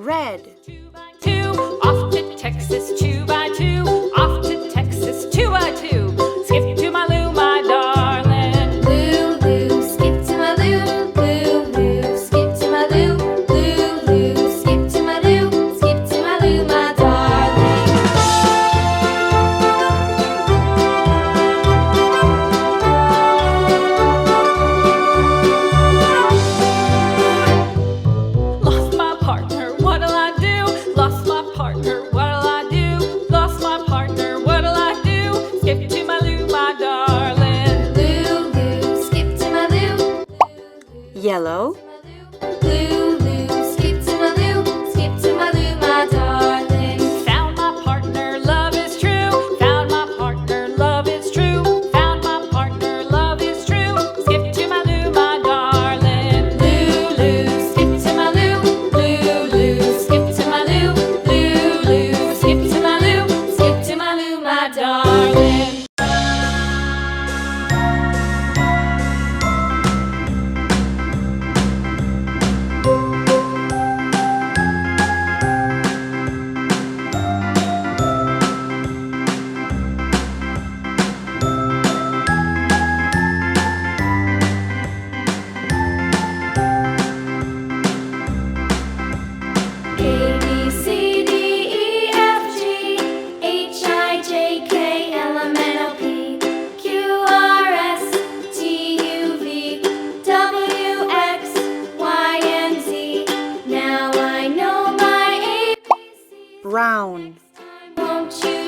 Red. Two, off to Texas, 2x2. Off to Texas, 2x2. Skip to my Lou, my darling. Lou, Lou, skip to my Lou. Lou, Lou, skip to my Lou. Lou, Lou, skip to my Lou. Skip to my Lou, my darling. Lost my partner, what'll I do? Lost my partner, what'll I do? Lost my partner, what'll I do? Skip to my Lou, my darling. Lou, Lou, skip to my Lou. Yellow. Lou, Lou, skip to my Lou. Skip to my Lou, my darling. Found my partner, love is true. Found my partner, love is true. Found my partner, love is true. Skip to my Lou, my darling. Lou, Lou, skip to my Lou. Lou, Lou, skip to my Lou. Lou, Lou, skip to my Lou. Skip to my Lou, my darling. A, B, C, D, E, F, G, H, I, J, K, L, M, N, O, P, Q, R, S, T, U, V, W, X, Y, and Z. Now I know my ABCs. Brown. Won't you